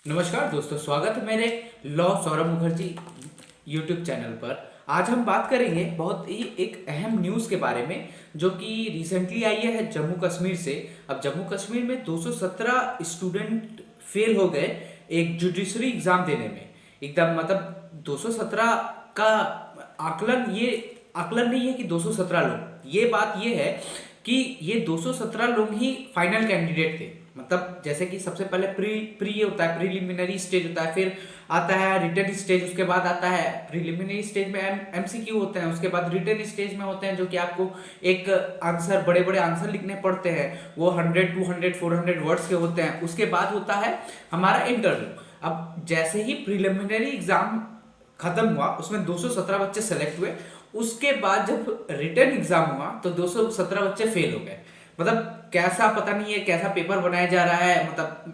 नमस्कार दोस्तों, स्वागत है मेरे law Saurabh Mukherjee YouTube channel पर। आज हम बात करेंगे बहुत ही एक अहम न्यूज़ के बारे में जो कि रिसेंटली आई है जम्मू कश्मीर से। अब जम्मू कश्मीर में 217 स्टूडेंट फेल हो गए एक जुडिशरी एग्जाम देने में। एकदम मतलब 217 का आकलन नहीं है कि 217 लोग, ये बात ये है कि ये 217 लोग ही फाइनल कैंडिडेट थे। मतलब जैसे कि सबसे पहले प्री होता है, प्रीलिमिनरी स्टेज होता है, फिर आता है रिटन स्टेज, उसके बाद आता है प्रीलिमिनरी स्टेज में एमसीक्यू होते हैं, उसके बाद रिटन स्टेज में होते हैं जो कि आपको एक आंसर, बड़े बड़े आंसर लिखने पड़ते हैं, वो 100 200 400 वर्ड्स के होते हैं। उसके बाद होता है हमारा इंटरव्यू। अब जैसे ही प्रीलिमिनरी एग्जाम खत्म हुआ उसमें 217 बच्चे सेलेक्ट हुए। उसके बाद जब रिटन एग्जाम हुआ तो 217 बच्चे फेल हो गए। मतलब कैसा पता नहीं है, कैसा पेपर बनाया जा रहा है। मतलब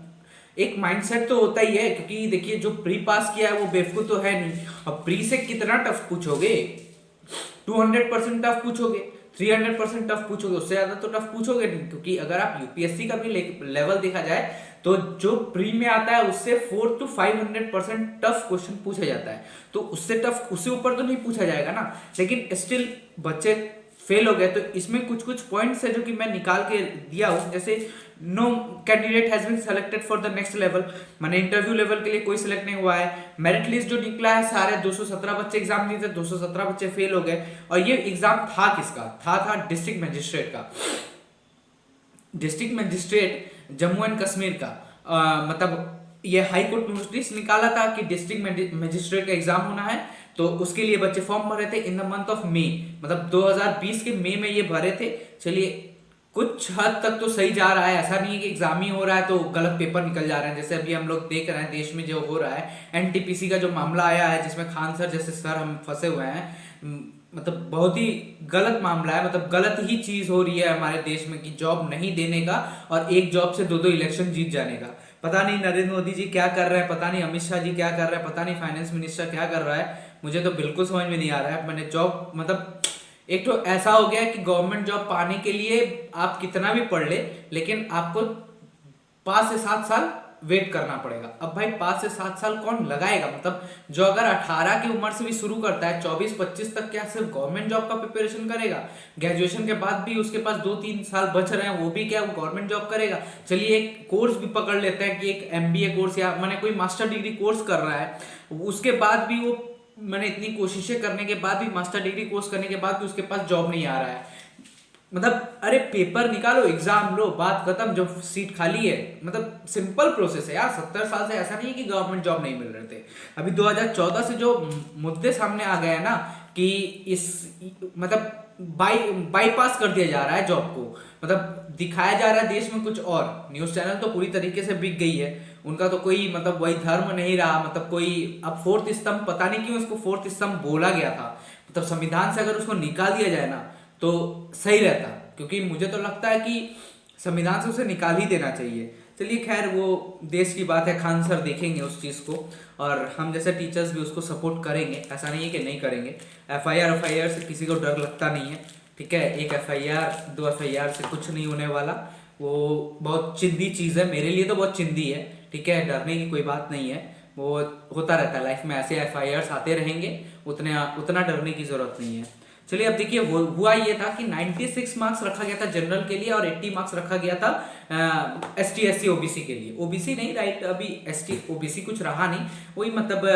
एक माइंडसेट तो होता ही है, क्योंकि देखिए जो प्री पास किया है वो बेवकूफ तो है नहीं। अब प्री से कितना टफ पूछोगे? 200% टफ पूछोगे, 300% टफ पूछोगे, उससे ज्यादा तो टफ पूछोगे नहीं। क्योंकि अगर आप यूपीएससी का भी लेवल देखा जाए तो जो प्री में आता है उससे 400 to 500% टफ क्वेश्चन पूछा जाता है। तो उससे टफ, उससे ऊपर तो नहीं पूछा जाएगा ना। लेकिन स्टिल बच्चे फेल हो गए। तो इसमें कुछ कुछ पॉइंट्स है जो कि मैं निकाल के दिया हूं। जैसे no candidate has been selected for the next level, माने इंटरव्यू लेवल के लिए कोई सिलेक्ट नहीं हुआ है। मेरिट लिस्ट जो निकला है, सारे 217 बच्चे एग्जाम दिए थे, 217 बच्चे फेल हो गए। और ये एग्जाम था किसका? था डिस्ट्रिक्ट मजिस्ट्रेट का, district magistrate Jammu and Kashmir का। मतलब ये हाई कोर्ट नोटिस निकाला था कि डिस्ट्रिक्ट मजिस्ट्रेट का एग्जाम होना है, तो उसके लिए बच्चे फॉर्म भरे थे in the month of May. मतलब 2020 के मई में ये भरे थे। चलिए कुछ हद तक तो सही जा रहा है, ऐसा नहीं है कि एग्जाम ही हो रहा है तो गलत पेपर निकल जा रहे हैं। जैसे अभी हम लोग देख रहे हैं देश में जो हो रहा है, एनटीपीसी का जो मामला आया है जिसमें खान सर जैसे सर हम फंसे हुए हैं। मतलब बहुत ही गलत मामला है। मतलब गलत ही चीज हो रही है हमारे देश में कि जॉब नहीं देने का और एक जॉब से दो दो इलेक्शन जीत जाने का। पता नहीं नरेंद्र मोदी जी क्या कर रहे हैं, पता नहीं अमित शाह जी क्या कर रहे हैं, पता नहीं फाइनेंस मिनिस्टर क्या कर रहा है, मुझे तो बिल्कुल समझ में नहीं आ रहा है। मैंने जॉब मतलब एक तो ऐसा हो गया है कि गवर्नमेंट जॉब पाने के लिए आप कितना भी पढ़ ले, लेकिन आपको 5 से 7 साल वेट करना पड़ेगा। अब भाई 5 से 7 साल कौन लगाएगा? मतलब जो अगर 18 की उम्र से भी शुरू करता है 24-25 तक, क्या सिर्फ गवर्नमेंट जॉब का प्रिपरेशन करेगा? ग्रेजुएशन के बाद भी उसके पास 2-3 साल बच रहे हैं, वो भी क्या वो गवर्नमेंट जॉब करेगा? चलिए एक कोर्स भी पकड़ लेते हैं कि एक एमबीए कोर्स या मैंने कोई मास्टर डिग्री कोर्स कर रहा है, उसके बाद भी वो मैंने इतनी कोशिशें करने के बाद भी, मास्टर डिग्री कोर्स करने के बाद भी उसके पास जॉब नहीं आ रहा है। मतलब अरे पेपर निकालो, एग्जाम लो, बात खत्म, जो सीट खाली है। मतलब सिंपल प्रोसेस है यार। 70 साल से ऐसा नहीं है कि गवर्नमेंट जॉब नहीं मिल रहे थे। अभी 2014 से जो मुद्दे सामने आ गए हैं ना कि इस मतलब बाईपास कर दिया जा रहा है जॉब को। मतलब दिखाया जा रहा है देश में कुछ और, न्यूज चैनल तो पूरी तरीके से बिक गई है। उनका तो कोई मतलब वही धर्म नहीं रहा। मतलब कोई अब फोर्थ स्तंभ, पता नहीं क्यों इसको फोर्थ स्तंभ बोला गया था। मतलब संविधान से अगर उसको निकाल दिया जाए ना तो सही रहता, क्योंकि मुझे तो लगता है कि संविधान से उसे निकाल ही देना चाहिए। चलिए खैर, वो देश की बात है, खान सर देखेंगे उस चीज़ को और हम जैसे टीचर्स भी उसको सपोर्ट करेंगे। ऐसा नहीं है कि नहीं करेंगे। एफआईआर से किसी को डर लगता नहीं है, ठीक है। एक एफआईआर 2 एफआईआर से कुछ नहीं होने वाला। वो बहुत चिंदी चीज़ है, मेरे लिए तो बहुत चिंदी है, ठीक है। डरने की कोई बात नहीं है, वो होता रहता है लाइफ में, ऐसे एफआईआर आते रहेंगे, उतना डरने की जरूरत नहीं है। चलिए अब देखिए, हुआ ये था कि 96 मार्क्स रखा गया था जनरल के लिए और 80 मार्क्स रखा गया था S T S C OBC के लिए। ओबीसी नहीं, राइट, अभी एस टी ओबीसी कुछ रहा नहीं, वही मतलब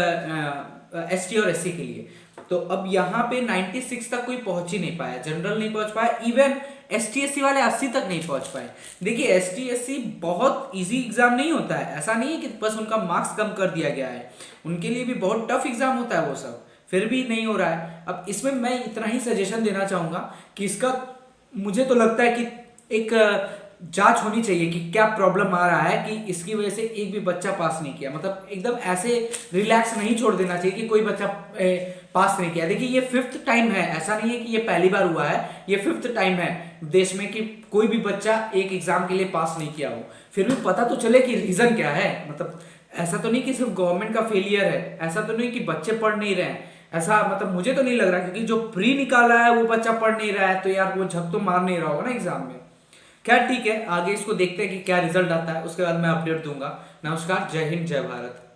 एस टी और एस सी के लिए। तो अब यहाँ पे 96 तक कोई पहुंच ही नहीं पाया, जनरल नहीं पहुंच पाया, even S T S C वाले 80 तक नहीं पहुंच पाए। देखिए एस टी एस सी बहुत इजी एग्जाम नहीं होता है, ऐसा नहीं है कि बस उनका मार्क्स कम कर दिया गया है, उनके लिए भी बहुत टफ एग्जाम होता है वो सब, फिर भी नहीं हो रहा है। अब इसमें मैं इतना ही सजेशन देना चाहूंगा कि इसका मुझे तो लगता है कि एक जांच होनी चाहिए कि क्या प्रॉब्लम आ रहा है कि इसकी वजह से एक भी बच्चा पास नहीं किया। मतलब एकदम ऐसे रिलैक्स नहीं छोड़ देना चाहिए कि कोई बच्चा पास नहीं किया। देखिए ये 5th टाइम है, ऐसा नहीं है कि ये पहली बार हुआ है, ये 5th टाइम है देश में कि कोई भी बच्चा एक एग्जाम के लिए पास नहीं किया हो। फिर भी पता तो चले कि रीजन क्या है। मतलब ऐसा तो नहीं कि सिर्फ गवर्नमेंट का फेलियर है, ऐसा तो नहीं कि बच्चे पढ़ नहीं रहे हैं, ऐसा मतलब मुझे तो नहीं लग रहा। क्योंकि जो प्री निकाला है वो बच्चा पढ़ नहीं रहा है, तो यार वो झक तो मार नहीं रहा होगा ना एग्जाम में। क्या ठीक है, आगे इसको देखते हैं कि क्या रिजल्ट आता है, उसके बाद मैं अपडेट दूंगा। नमस्कार, जय हिंद, जय भारत।